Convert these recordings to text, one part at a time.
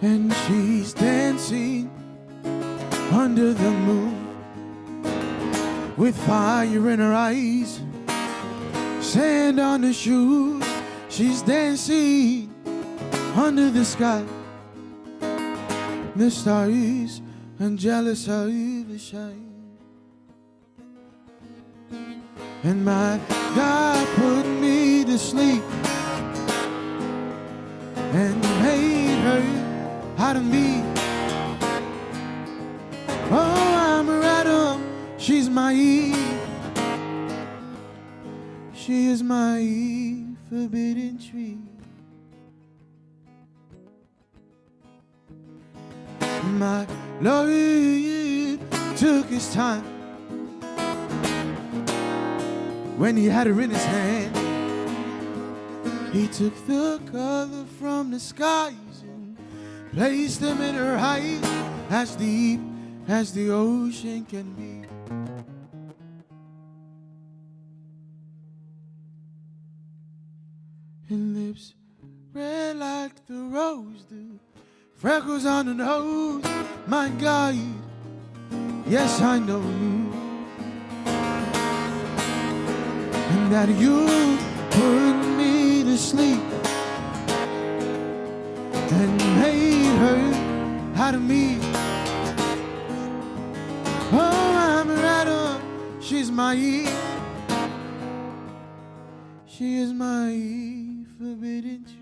And she's dancing under the moon with fire in her eyes, sand on her shoes. She's dancing under the sky, the stars and jealous of the shine. And my God put me to sleep and made her out of me. Oh, I'm her Adam, she's my Eve. She is my forbidden tree. My Lord took his time when he had her in his hand. He took the color from the skies and placed them in her eyes, as deep as the ocean can be. And lips red like the rose, the freckles on the nose. My God, yes, I know you, and that you put me to sleep and made her out of me. Oh, I'm her Adam, she's my Eve. She is my forbidden tree.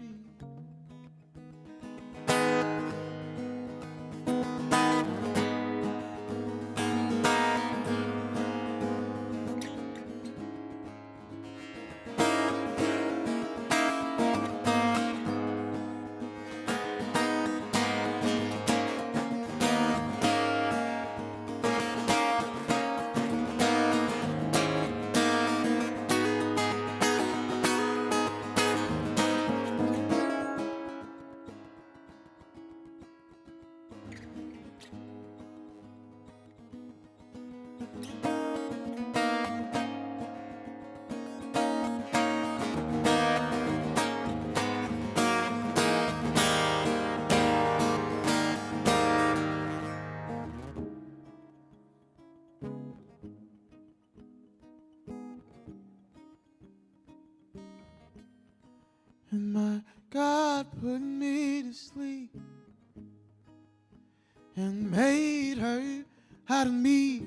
And my God put me to sleep and made her out of me.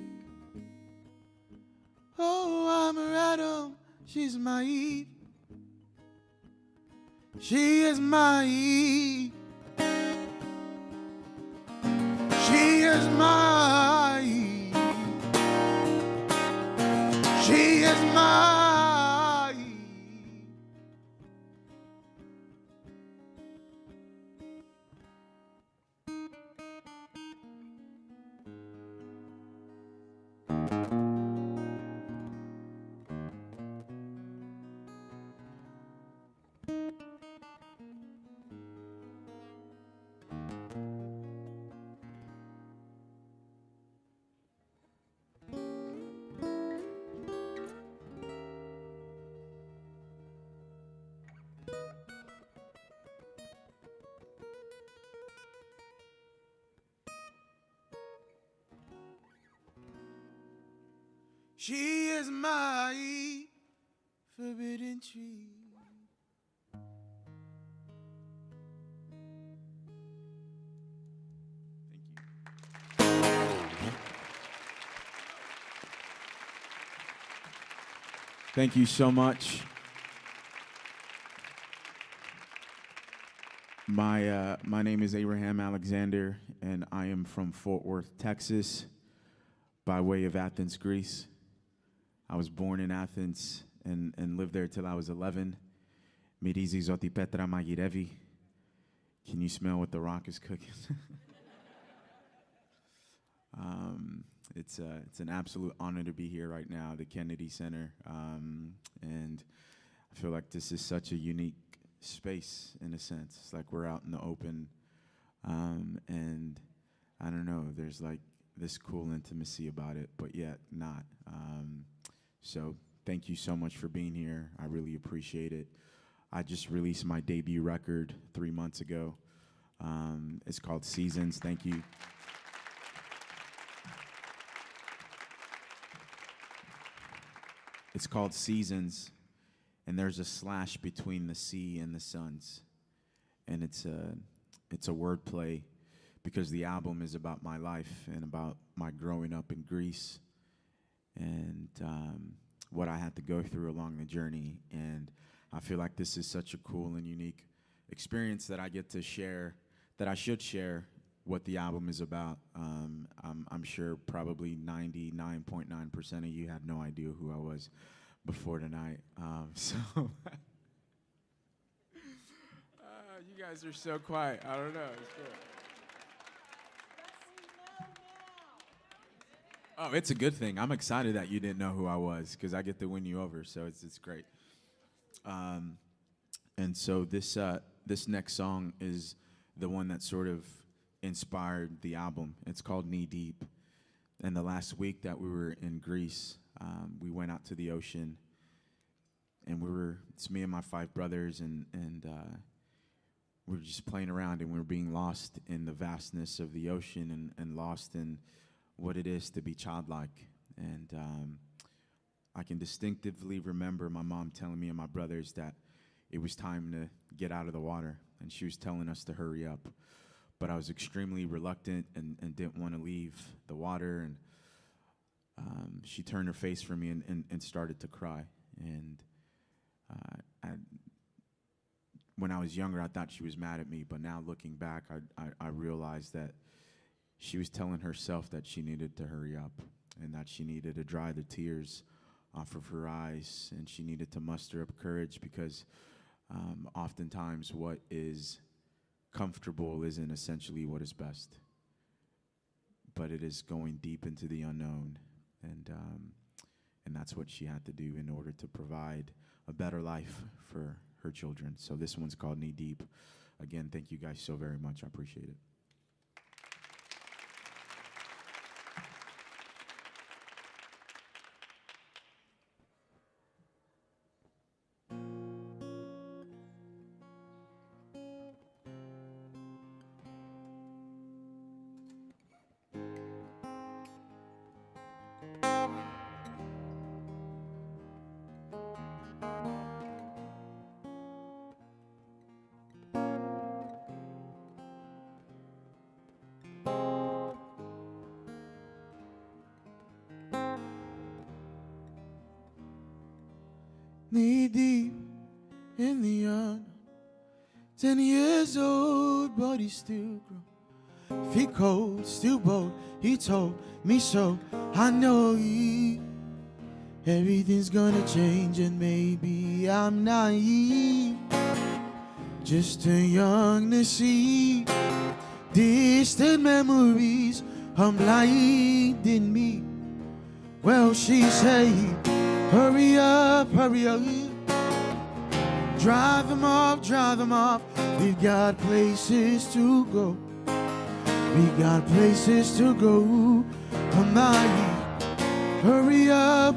Oh, I'm her Adam, she's my Eve. She is my Eve. She is my Eve. She is my Eve. She is my forbidden tree. Thank you so much. My name is Abraham Alexander, and I am from Fort Worth, Texas, by way of Athens, Greece. I was born in Athens and lived there till I was 11. Mirizi Zoti Petra Magirevi. Can you smell what the rock is cooking? It's an absolute honor to be here right now, the Kennedy Center, and I feel like this is such a unique space in a sense. It's like we're out in the open, and I don't know, there's like this cool intimacy about it, but yet not. So thank you so much for being here. I really appreciate it. I just released my debut record 3 months ago. It's called Seasons. Thank you. It's called Seasons, and there's a slash between the sea and the suns, and it's a wordplay because the album is about my life and about my growing up in Greece and what I had to go through along the journey. And I feel like this is such a cool and unique experience that I get to share, that I should share what the album is about. I'm sure probably 99.9% of you had no idea who I was before tonight. So you guys are so quiet. I don't know. It's cool. Oh, it's a good thing. I'm excited that you didn't know who I was because I get to win you over. So it's great. And so this next song is the one that sort of inspired the album. It's called Knee Deep. And the last week that we were in Greece, we went out to the ocean, and it's me and my 5 brothers, and we were just playing around, and we were being lost in the vastness of the ocean and lost in what it is to be childlike. And I can distinctively remember my mom telling me and my brothers that it was time to get out of the water, and she was telling us to hurry up. But I was extremely reluctant and didn't want to leave the water. And she turned her face from me and started to cry. And when I was younger, I thought she was mad at me. But now looking back, I realized that she was telling herself that she needed to hurry up and that she needed to dry the tears off of her eyes. And she needed to muster up courage because oftentimes what is comfortable isn't essentially what is best, but it is going deep into the unknown, and that's what she had to do in order to provide a better life for her children. So this one's called Knee Deep. Again, thank you guys so very much. I appreciate it. Knee deep in the unknown, 10 years old, but he's still grown. Feet cold, still bold, he told me so. I know everything's gonna change, and maybe I'm naive, just too young to see. Distant memories are blinding me. Well, she said, hurry up, hurry up. Drive them off. We've got places to go. We got places to go. Come on, hurry up.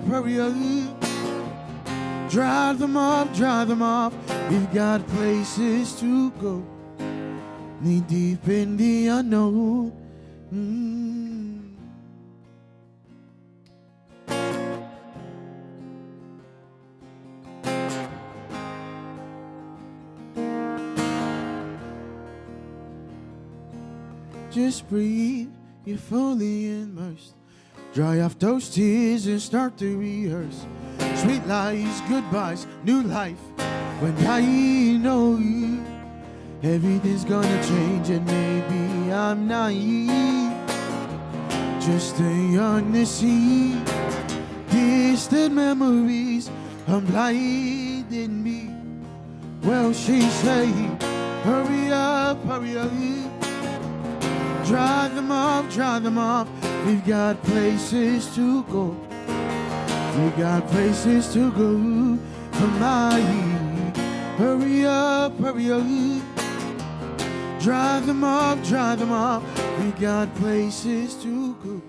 Drive them off. We've got places to go. Knee deep in the unknown. just breathe, you're fully immersed. Dry off those tears and start to rehearse. Sweet lies, goodbyes, new life. When I know you, everything's gonna change, and maybe I'm naive, just too young to see distant memories are blinding me. Well, she say, hurry up, hurry up. Drive them off, drive them off. We've got places to go. We got places to go. Come on, hurry up, hurry up. Drive them off, drive them off. We got places to go.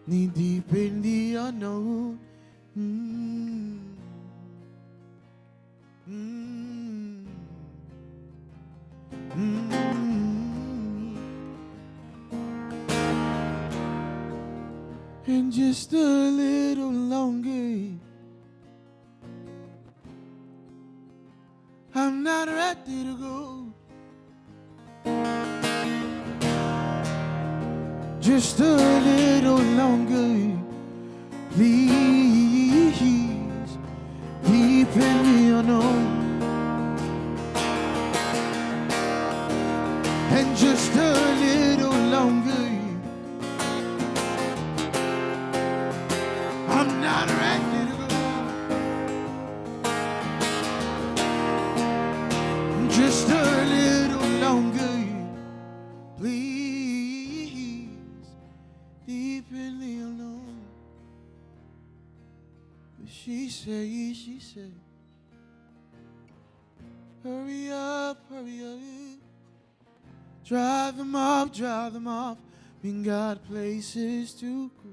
Knee deep in the unknown. And just a little longer, I'm not ready to go. Just a little longer, please. Deep in the unknown. And just a little longer, I'm not ready to go. Just a little longer, please. Deep in the unknown. But she said, hurry up, hurry up. Drive them off, drive them off. We got places to go.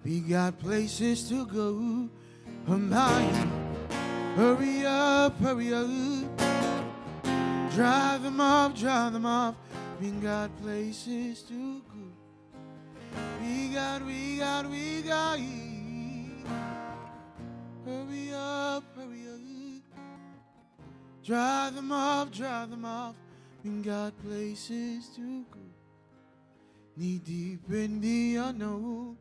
We got places to go. Hermione, hurry up, hurry up. Drive them off, drive them off. We got places to go. We got. Hurry up, hurry up. Drive them off, drive them off. We got places to go. Knee deep in the unknown.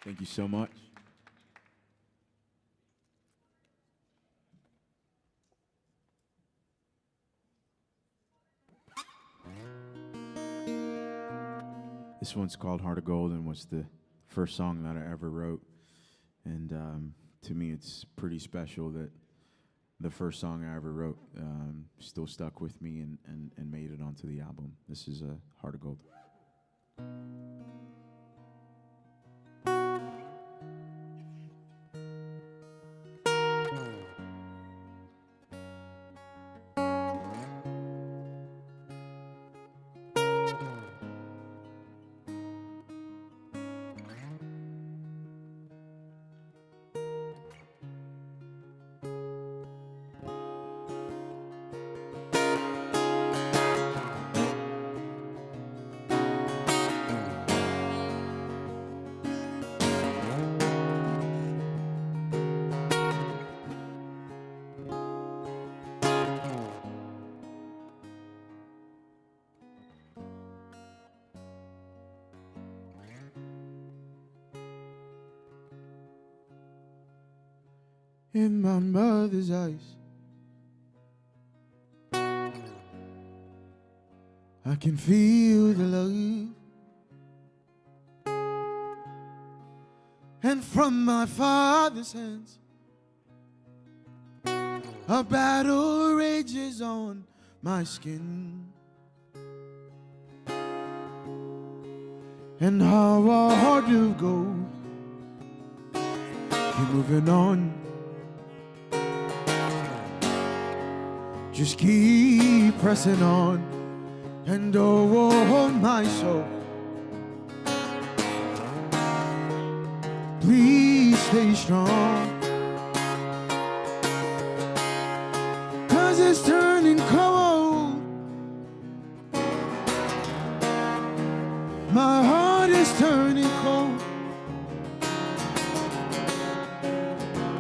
Thank you so much. This one's called Heart of Gold and was the first song that I ever wrote. And to me, it's pretty special that the first song I ever wrote still stuck with me and made it onto the album. This is Heart of Gold. In my mother's eyes, I can feel the love. And from my Father's hands, a battle rages on my skin. And how a heart of gold, keep moving on. Just keep pressing on. And oh, my soul, please stay strong. 'Cause it's turning cold. My heart is turning cold.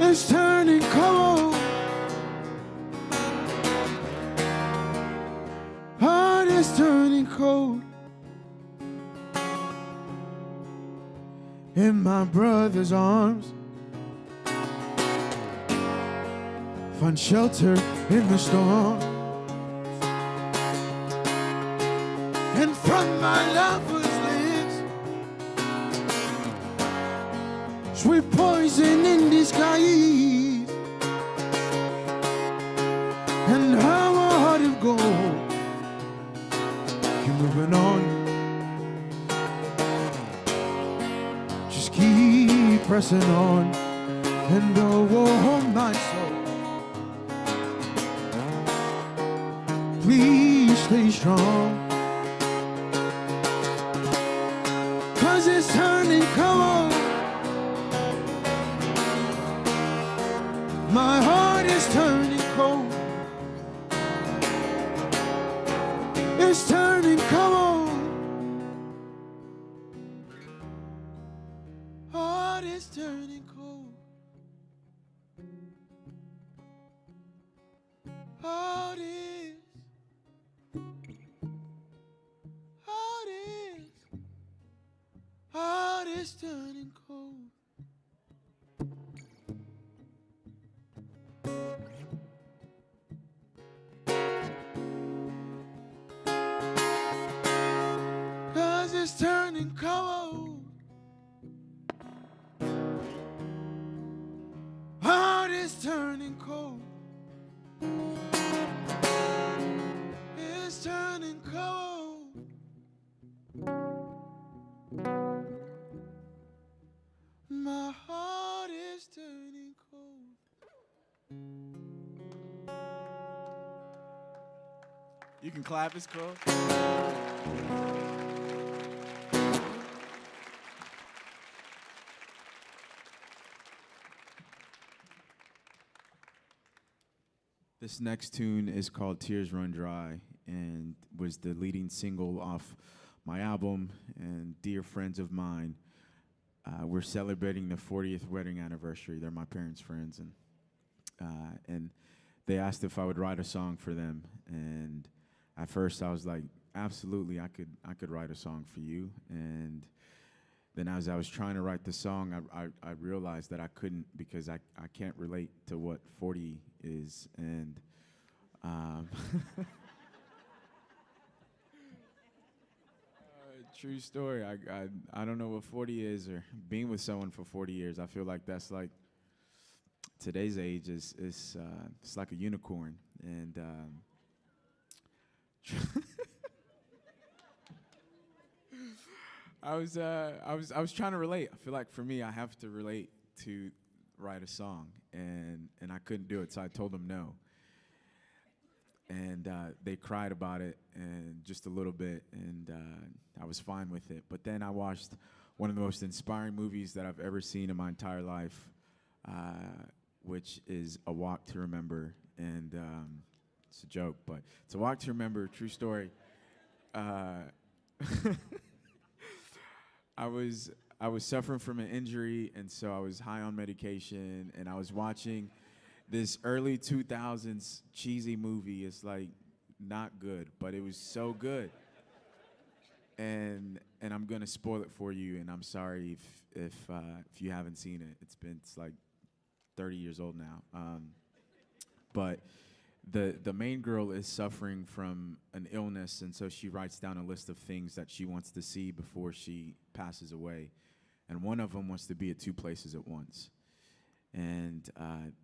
It's turning cold. Heart is turning cold. In my brother's arms, find shelter in the storm. And from my lover's lips, sweet poison in disguise. And how a heart of gold, keep moving on. Just keep pressing on. And oh, my soul, please stay strong. 'Cause it's turning cold. My heart is turning cold. It's turning cold. Heart is turning cold. Heart is. Heart is. Heart is turning cold. It's turning cold. Heart is turning cold. It's turning cold. My heart is turning cold. You can clap, it's cool. This next tune is called Tears Run Dry and was the leading single off my album. And dear friends of mine, we're celebrating the 40th wedding anniversary. They're my parents' friends, and they asked if I would write a song for them. And at first I was like, absolutely, I could write a song for you. And then as I was trying to write the song, I realized that I couldn't, because I can't relate to what 40 is. And true story, I don't know what 40 is, or being with someone for 40 years. I feel like that's like today's age is it's like a unicorn. And I was trying to relate. I feel like for me, I have to relate to write a song, and I couldn't do it, so I told them no. And they cried about it, and just a little bit, and I was fine with it. But then I watched one of the most inspiring movies that I've ever seen in my entire life, which is A Walk to Remember. And it's a joke, but it's A Walk to Remember, true story. I was suffering from an injury, and so I was high on medication, and I was watching this early 2000s cheesy movie. It's like not good, but it was so good. And I'm gonna spoil it for you, and I'm sorry if you haven't seen it. It's like 30 years old now. But the main girl is suffering from an illness, and so she writes down a list of things that she wants to see before she passes away, and one of them wants to be at two places at once. And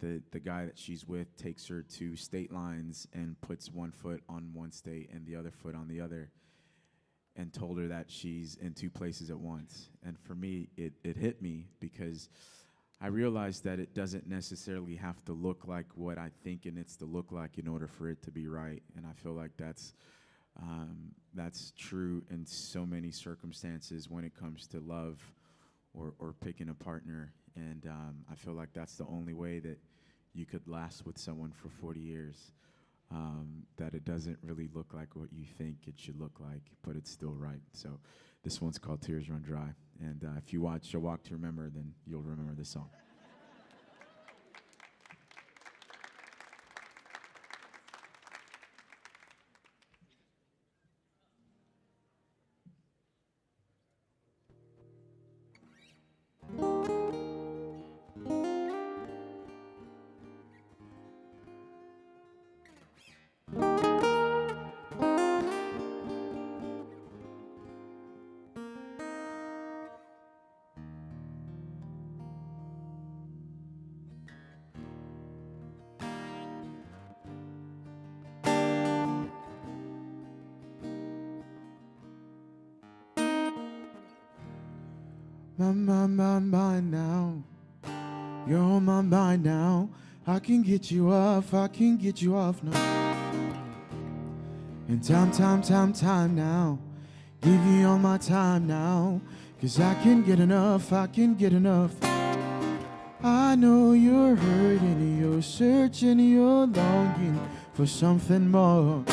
the guy that she's with takes her to state lines and puts one foot on one state and the other foot on the other, and told her that she's in two places at once. And for me, it hit me because I realized that it doesn't necessarily have to look like what I think it needs to look like in order for it to be right. And I feel like that's true in so many circumstances when it comes to love or picking a partner. And I feel like that's the only way that you could last with someone for 40 years. That it doesn't really look like what you think it should look like, but it's still right. So this one's called Tears Run Dry. And if you watch A Walk to Remember, then you'll remember this song. My mind now. You're on my mind now. I can get you off now. And time now. Give you all my time now. 'Cause I can't get enough. I know you're hurting, you're searching, you're longing for something more.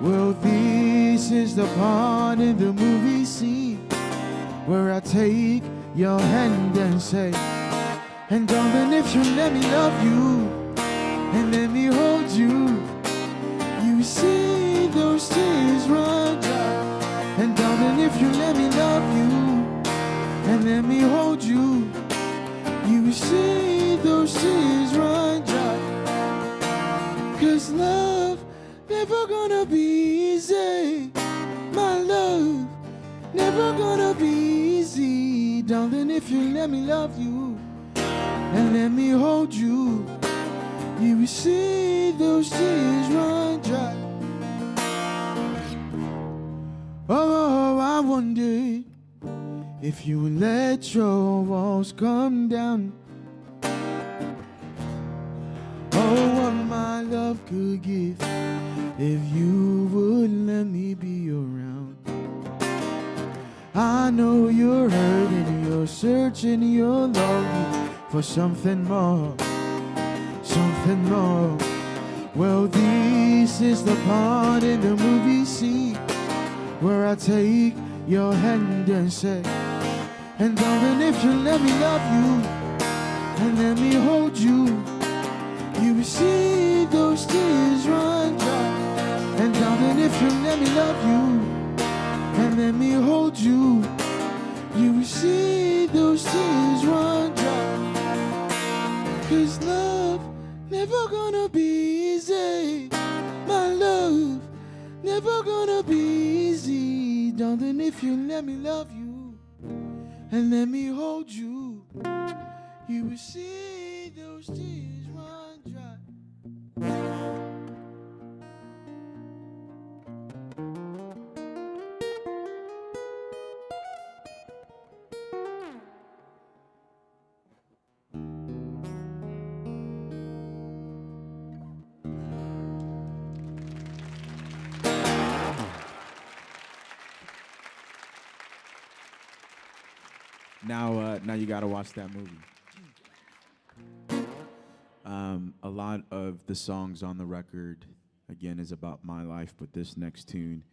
Well, this is the part in the movie scene where I take your hand and say, and darling, if you let me love you, and let me hold you, you see those tears run dry. And darling, if you let me love you, and let me hold you, you see those tears run dry. 'Cause love never gonna be easy, my love, never gonna be easy. Darling, if you let me love you, and let me hold you, you will see those tears run dry. Oh, I wonder if you would let your walls come down. Oh, what my love could give if you would let me be around. I know you're hurting, you're searching, you're longing for something more. Well, this is the part in the movie scene where I take your hand and say, and darling, if you let me love you, and let me hold you, you will see those tears run dry. And darling, if you let me love you, and let me hold you, you will see those tears run dry. 'Cause love never gonna be easy, my love, never gonna be easy. Darling, if you let me love you, and let me hold you, you will see those tears run dry. Now you gotta watch that movie. A lot of the songs on the record, again, is about my life, but this next tune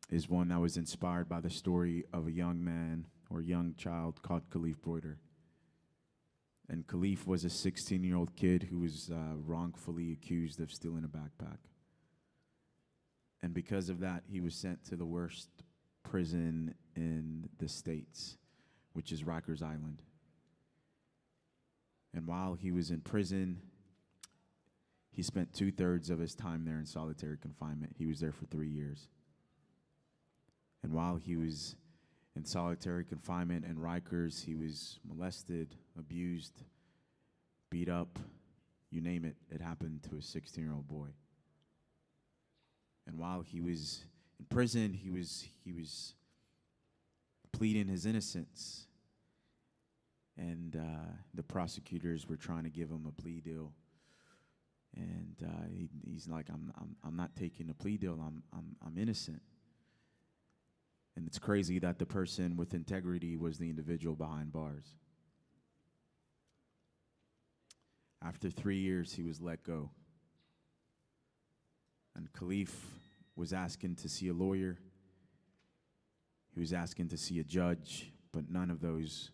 is one that was inspired by the story of a young man or young child called Khalif Broider. And Khalif was a 16-year-old kid who was wrongfully accused of stealing a backpack. And because of that, he was sent to the worst prison in the States, which is Rikers Island. And while he was in prison, He spent 2/3 of his time there in solitary confinement. He was there for 3 years. And while he was in solitary confinement in Rikers, he was molested, abused, beat up, you name it. It happened to a 16-year-old boy. And while he was in prison, he was pleading his innocence. And the prosecutors were trying to give him a plea deal. And he's like, I'm not taking a plea deal. I'm innocent. And it's crazy that the person with integrity was the individual behind bars. After 3 years, he was let go. And Khalif was asking to see a lawyer. He was asking to see a judge, but none of those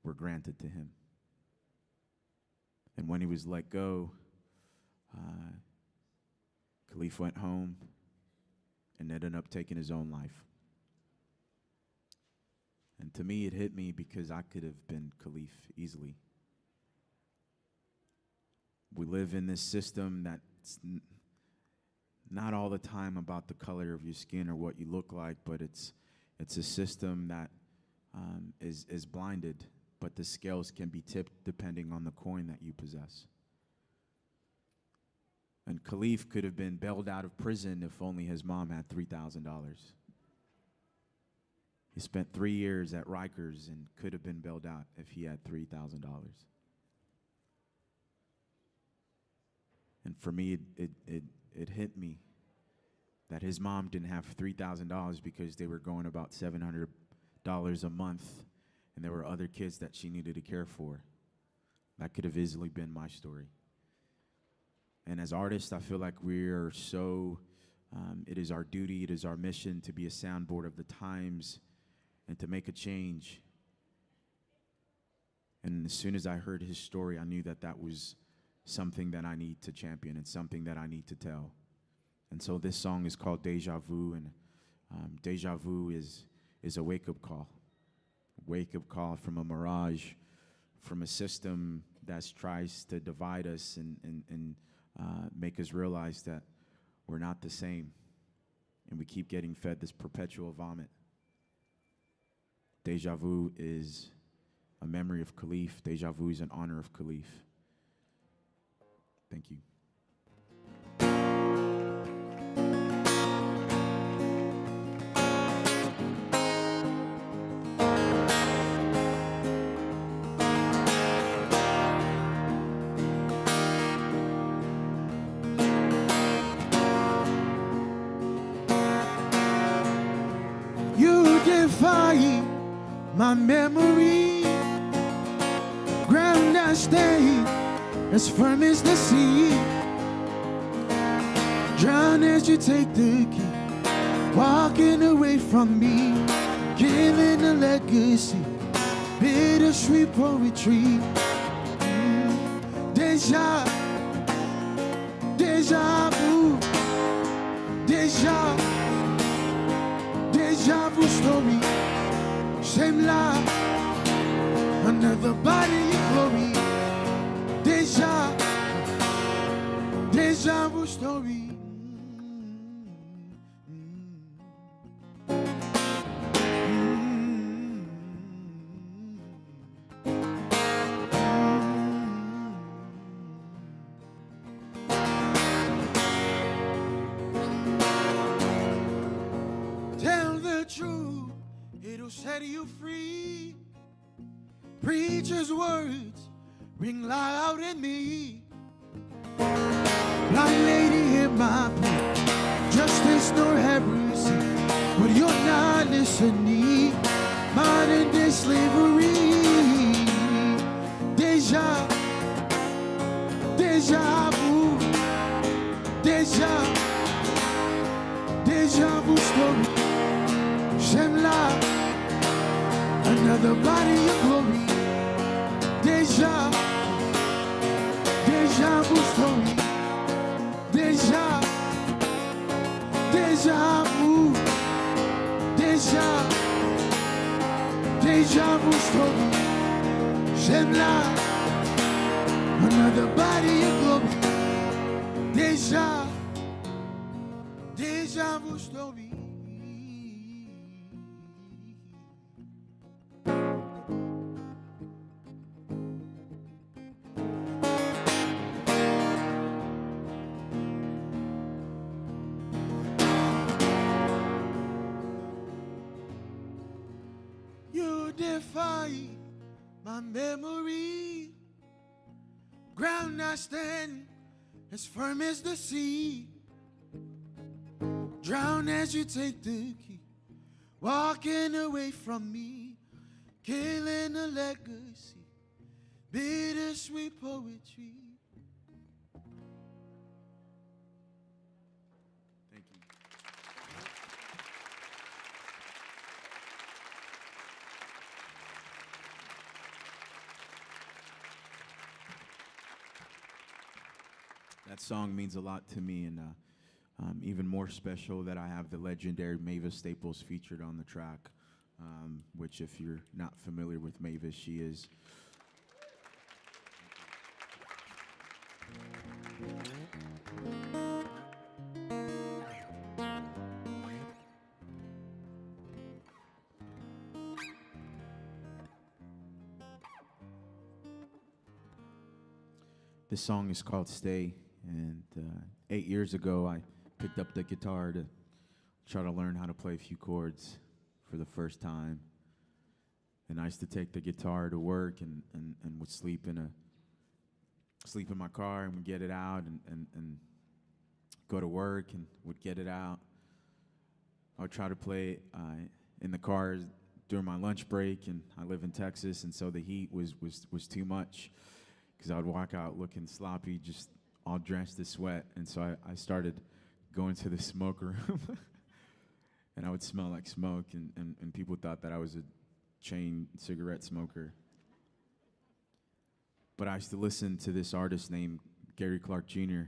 were granted to him. And when he was let go, Khalif went home and ended up taking his own life. And to me, it hit me because I could have been Khalif easily. We live in this system that's not all the time about the color of your skin or what you look like, but it's a system that is blinded, but the scales can be tipped depending on the coin that you possess. And Khalif could have been bailed out of prison if only his mom had $3,000. He spent 3 years at Rikers and could have been bailed out if he had $3,000. And for me, it hit me that his mom didn't have $3,000 because they were going about $700 a month, and there were other kids that she needed to care for. That could have easily been my story. And as artists, I feel like we are so, it is our duty, it is our mission to be a soundboard of the times and to make a change. And as soon as I heard his story, I knew that that was something that I need to champion and something that I need to tell. And so this song is called Deja Vu, and Deja Vu is a wake-up call. A wake-up call from a mirage, from a system that tries to divide us and make us realize that we're not the same, and we keep getting fed this perpetual vomit. Deja Vu is a memory of Khalif. Deja Vu is in honor of Khalif. Thank you. You defy my memory, ground I stay as firm as the sea. Drown as you take the key, walking away from me, giving a legacy, bittersweet poetry. Deja, deja vu, deja vu story. Same lie, another body in glory. Deja vu story. Tell the truth, it'll set you free. Preacher's words ring loud in me. Blind lady, hear my plea. Justice nor heresy, but you're not listening. Modern day slavery. Deja vu, deja vu story. Shemla, another body of glory. Deja vu story. Deja vu. Deja vu story. Shemla, another body of glory. Déjà vu story. You defy my memory. Ground I stand as firm as the sea. Drown as you take the key. Walking away from me. Killing a legacy. Bittersweet poetry. Thank you. That song means a lot to me, and even more special that I have the legendary Mavis Staples featured on the track, which if you're not familiar with Mavis, she is. This song is called Stay, and 8 years ago I picked up the guitar to try to learn how to play a few chords for the first time. And I used to take the guitar to work and would sleep in my car and would get it out and go to work and would get it out. I would try to play in the car during my lunch break, and I live in Texas, and so the heat was too much because I would walk out looking sloppy, just all drenched in sweat. And so I started going to the smoke room and I would smell like smoke, and people thought that I was a chain cigarette smoker. But I used to listen to this artist named Gary Clark Jr.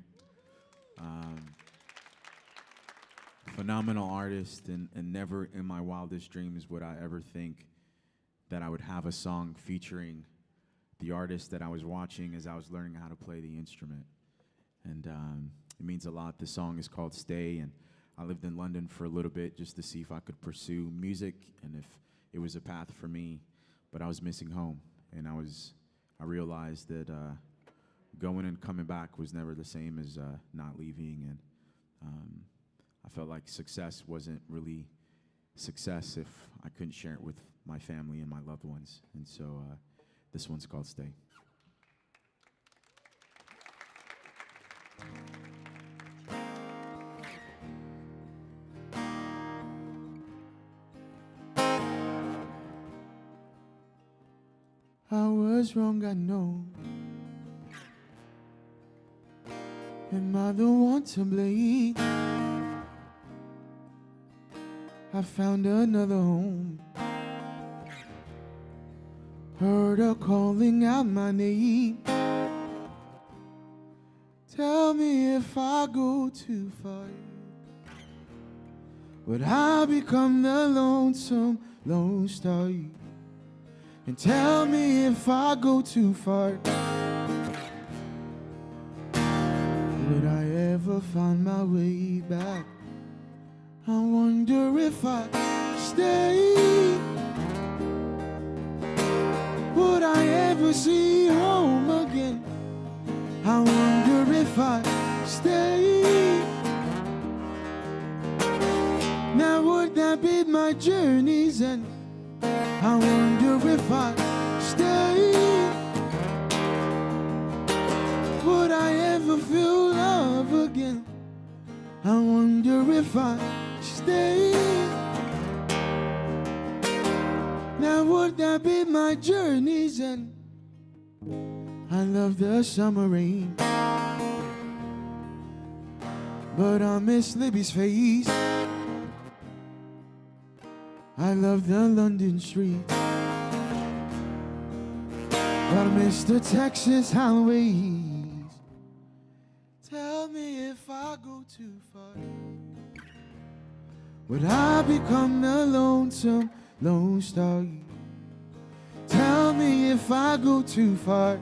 Phenomenal artist, and never in my wildest dreams would I ever think that I would have a song featuring the artist that I was watching as I was learning how to play the instrument. And it means a lot. The song is called Stay, and I lived in London for a little bit just to see if I could pursue music and if it was a path for me, but I was missing home, and I realized that going and coming back was never the same as not leaving, and I felt like success wasn't really success if I couldn't share it with my family and my loved ones, and so this one's called Stay. I was wrong, I know. Am I the one to blame? I found another home. Heard her calling out my name. Tell me if I go too far, would I become the lonesome lone star? And tell me if I go too far, would I ever find my way back? I wonder if I stay, would I ever see home again? I wonder if I stay, now would that be my journey's end? I wonder if I stay, would I ever feel love again? I wonder if I stay, now would that be my journey's end? I love the summer rain, but I miss Libby's face. I love the London streets, but I miss the Texas highways. Tell me if I go too far, would I become the lonesome lone star? Tell me if I go too far,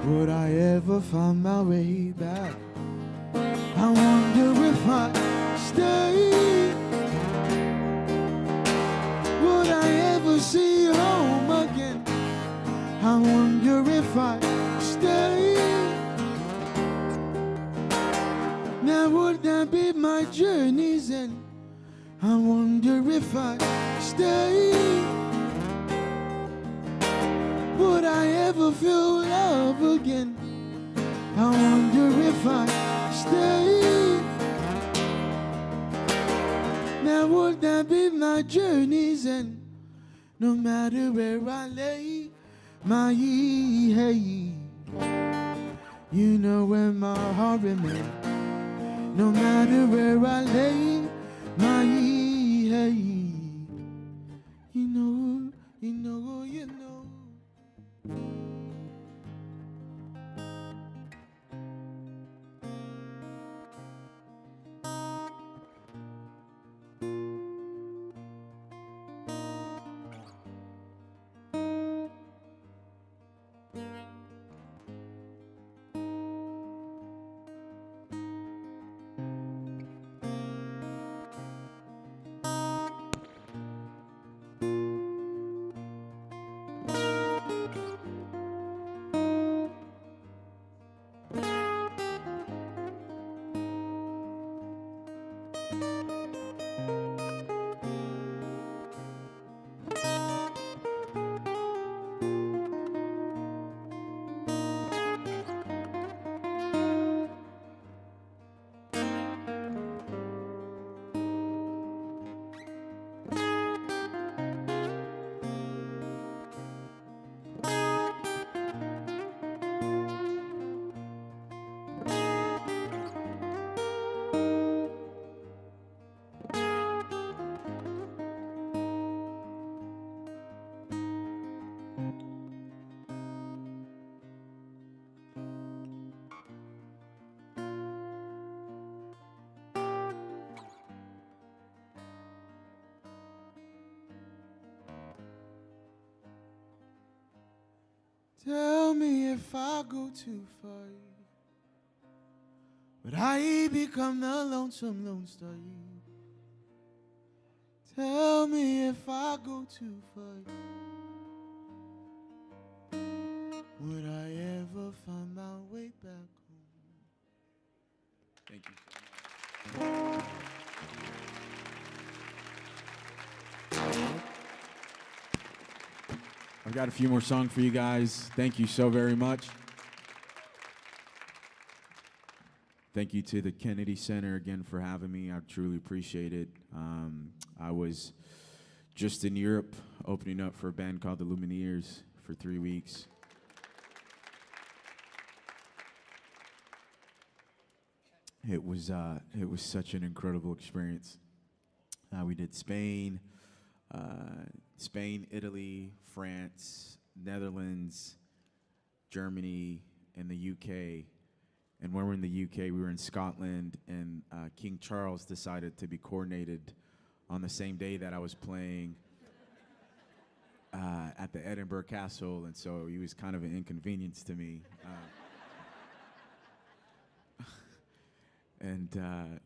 Would I ever find my way back? I wonder if I stay. Would I ever see home again? I wonder if I stay. Now would that be my journey's end? I wonder if I stay. Would I ever feel love again? I wonder if I stay. Now would that be my journey's end? No matter where I lay my head, you know where my heart remains. No matter where I lay my head, you know, you know, you know. Tell me if I go too far, would I become the lonesome lone star? Tell me if I go too far, would I ever find my way back home? Thank you. I've got a few more songs for you guys. Thank you so very much. Thank you to the Kennedy Center again for having me. I truly appreciate it. I was just in Europe opening up for a band called the Lumineers for 3 weeks. It was such an incredible experience. We did Spain, Italy, France, Netherlands, Germany, and the UK. And when we were in the UK, we were in Scotland, and King Charles decided to be coronated on the same day that I was playing at the Edinburgh Castle, and so he was kind of an inconvenience to me. And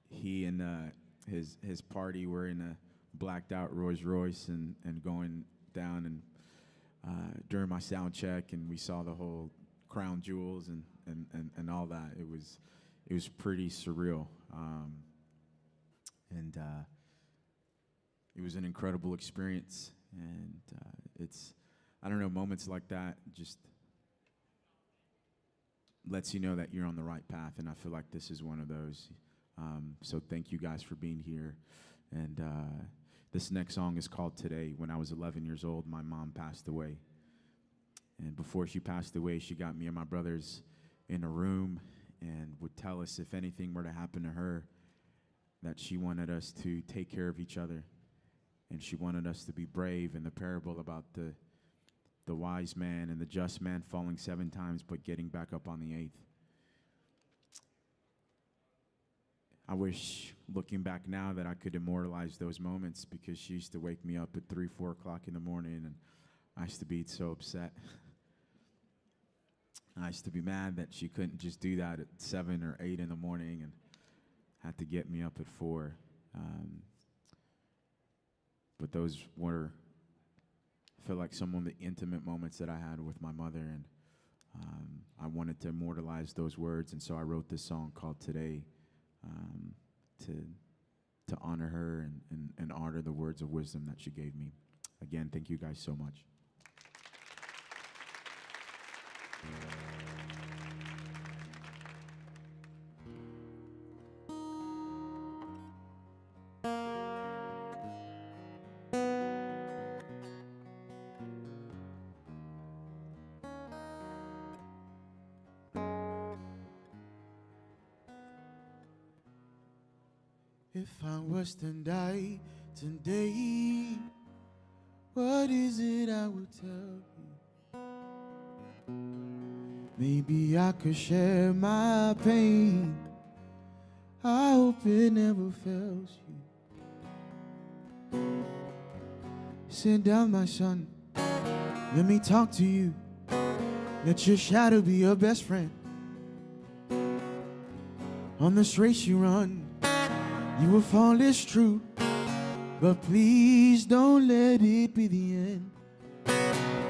he and his party were in a blacked out Rolls Royce and going down, and during my sound check, and we saw the whole crown jewels and all that. It was pretty surreal, and it was an incredible experience. And it's, I don't know, moments like that just lets you know that you're on the right path, and I feel like this is one of those. So thank you guys for being here. And this next song is called Today. When I was 11 years old, my mom passed away. And before she passed away, she got me and my brothers in a room and would tell us if anything were to happen to her, that she wanted us to take care of each other. And she wanted us to be brave. In the parable about the wise man and the just man falling 7 times but getting back up on the 8th. I wish, looking back now, that I could immortalize those moments, because she used to wake me up at 3, 4 o'clock in the morning, and I used to be so upset. I used to be mad that she couldn't just do that at 7 or 8 in the morning and had to get me up at 4. But those were, I feel like, some of the intimate moments that I had with my mother, and I wanted to immortalize those words, and so I wrote this song called Today to honor her and honor the words of wisdom that she gave me. Again, thank you guys so much. If I was to die today, what is it I would tell you? Maybe I could share my pain. I hope it never fails you. Sit down, my son. Let me talk to you. Let your shadow be your best friend. On this race you run, you will fall, it's true, but please don't let it be the end.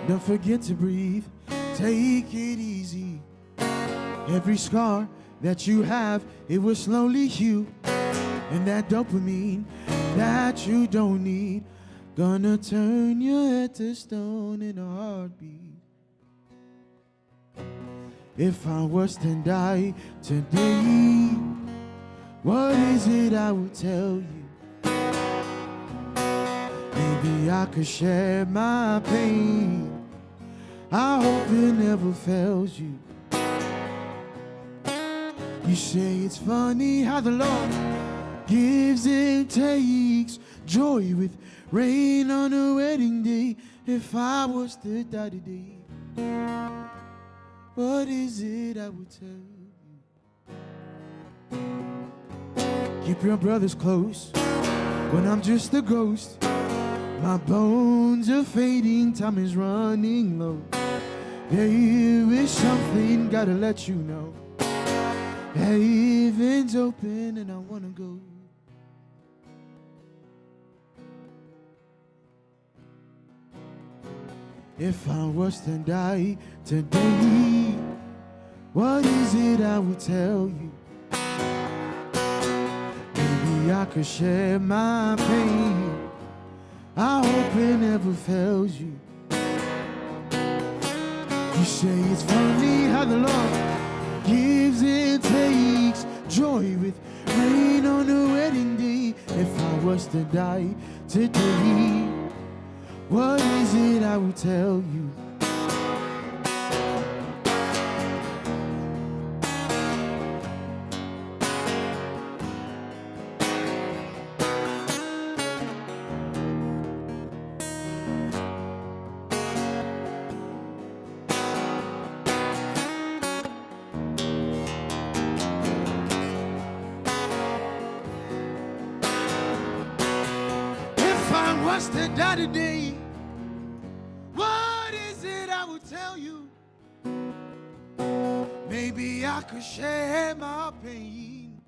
Don't forget to breathe, take it easy. Every scar that you have, it will slowly heal. And that dopamine that you don't need, gonna turn your head to stone in a heartbeat. If I was to die today, what is it I would tell you? Maybe I could share my pain. I hope it never fails you. You say it's funny how the Lord gives and takes, joy with rain on a wedding day. If I was to die today, what is it I would tell you? Keep your brothers close when I'm just a ghost. My bones are fading, time is running low. There is something, gotta let you know. Heaven's open and I wanna go. If I was to die today, what is it I would tell you? Maybe I could share my pain. I hope it never fails you. You say it's funny how the Lord gives and takes, joy with rain on a wedding day. If I was to die today, what is it I would tell you? If I was to die today, what is it I would tell you? Maybe I could share my pain.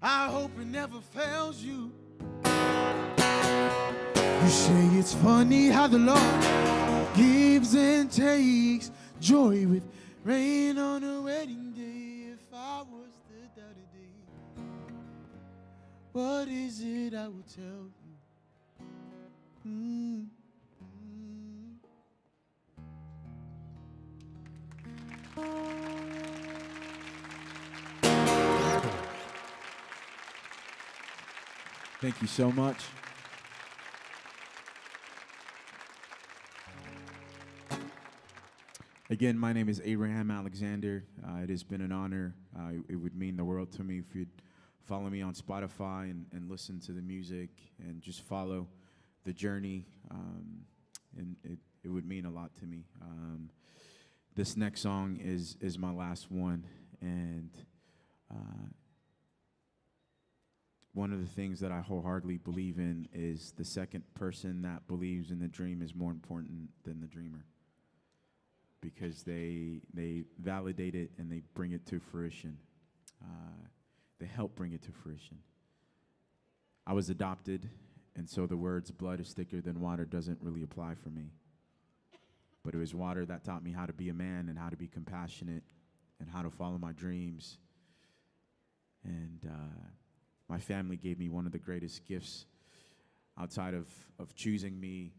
I hope it never fails you. You say it's funny how the Lord gives and takes, joy with rain on a wedding day. If I was to die today, what is it I would tell you? Thank you so much. Again, my name is Abraham Alexander. It has been an honor. It would mean the world to me if you'd follow me on Spotify and listen to the music and just follow the journey. And it would mean a lot to me. This next song is my last one, and one of the things that I wholeheartedly believe in is the second person that believes in the dream is more important than the dreamer. because they validate it and they bring it to fruition. They help bring it to fruition. I was adopted, and so the words blood is thicker than water doesn't really apply for me. But it was water that taught me how to be a man and how to be compassionate and how to follow my dreams. And my family gave me one of the greatest gifts outside of choosing me.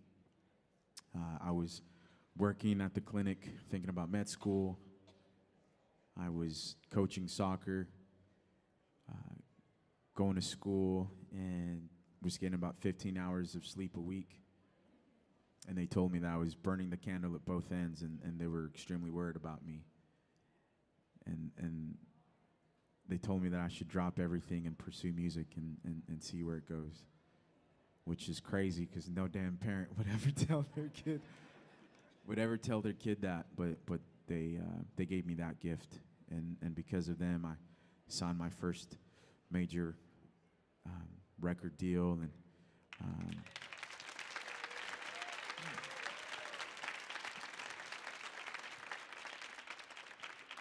I was working at the clinic, thinking about med school. I was coaching soccer, going to school, and was getting about 15 hours of sleep a week. And they told me that I was burning the candle at both ends, and they were extremely worried about me. And they told me that I should drop everything and pursue music and see where it goes, which is crazy because no damn parent would ever tell their kid that. But they gave me that gift, and because of them, I signed my first major record deal, and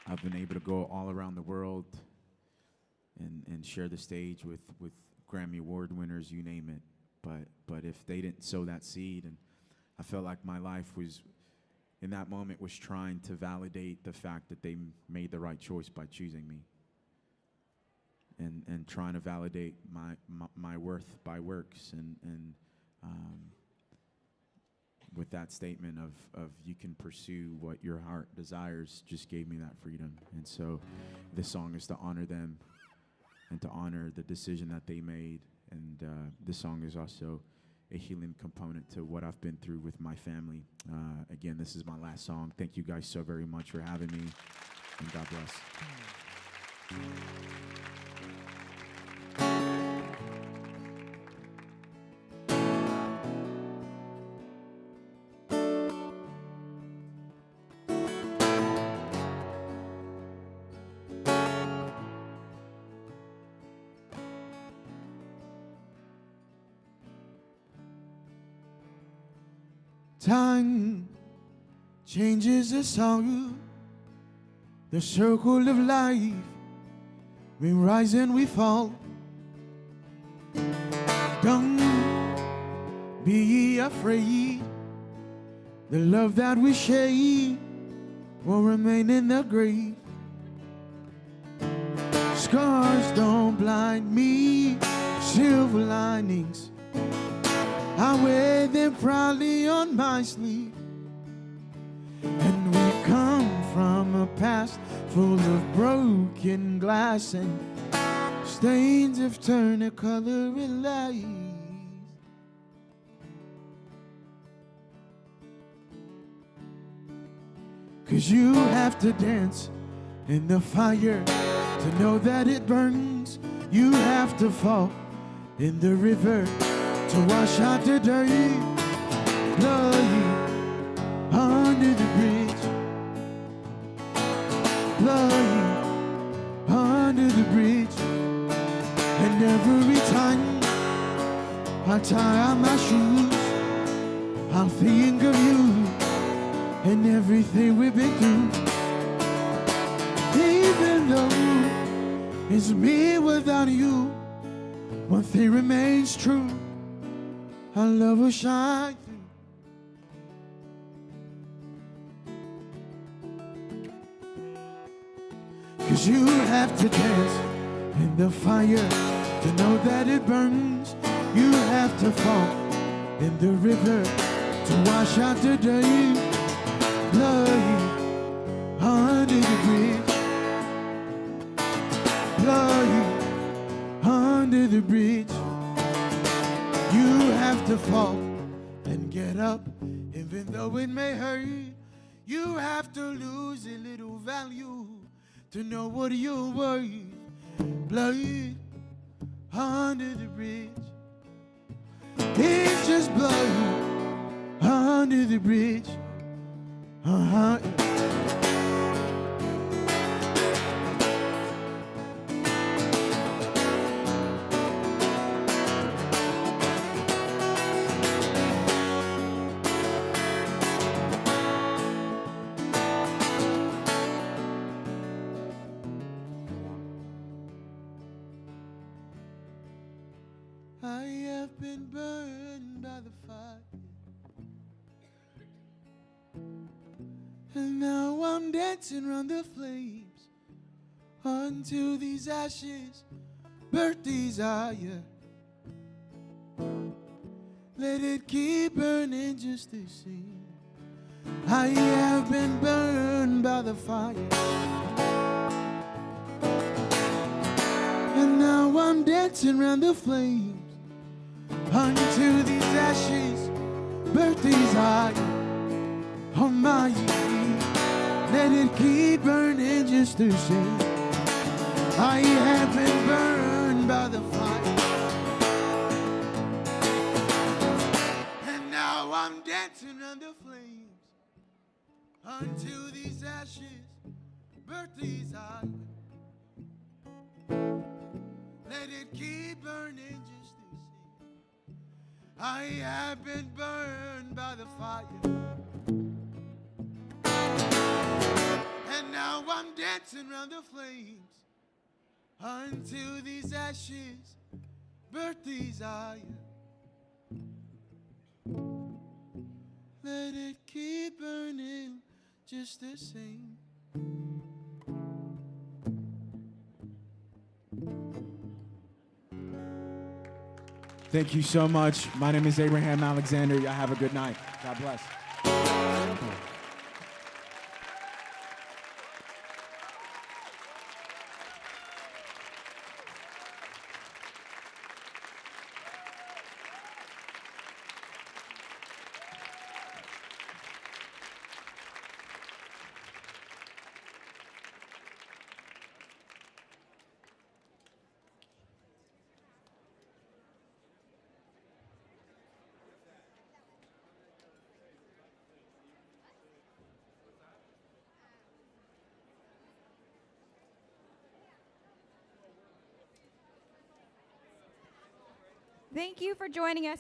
I've been able to go all around the world and share the stage with Grammy Award winners, you name it. But if they didn't sow that seed, and I felt like my life was, in that moment, was trying to validate the fact that they made the right choice by choosing me, and trying to validate my worth by works, and with that statement of you can pursue what your heart desires, just gave me that freedom. And so this song is to honor them and to honor the decision that they made. And this song is also a healing component to what I've been through with my family. Again, this is my last song. Thank you guys so very much for having me, and God bless. Time changes the song, the circle of life. We rise and we fall. Don't be afraid. The love that we share will remain in the grave. Scars don't blind me, silver linings, I wear them proudly on my sleeve. And we come from a past full of broken glass, and stains have turned the color in lies. 'Cause you have to dance in the fire to know that it burns. You have to fall in the river to wash out the dirty blood under the bridge. Blood under the bridge. And every time I tie on my shoes, I'll think of you and everything we've been through. Even though it's me without you, one thing remains true: our love will shine through. 'Cause you have to dance in the fire to know that it burns. You have to fall in the river to wash out the dirty blood under the bridge. Blood under the bridge. You have to fall and get up, even though it may hurt. You have to lose a little value to know what you're worth. Blood under the bridge. It's just blood under the bridge. been burned by the fire, and now I'm dancing around the flames. Until these ashes burnt desire, let it keep burning just the same. I have been burned by the fire, and now I'm dancing around the flames. Until these ashes burnt desire on my feet, let it keep burning just the same. I have been burned by the fire, and now I'm dancing around the flames. Until these ashes burnt desire, let it keep burning just the same. I have been burned by the fire, and now I'm dancing around the flames. Until these ashes burnt desire, let it keep burning just the same. Thank you so much. My name is Abraham Alexander. Y'all have a good night. God bless. Thank you for joining us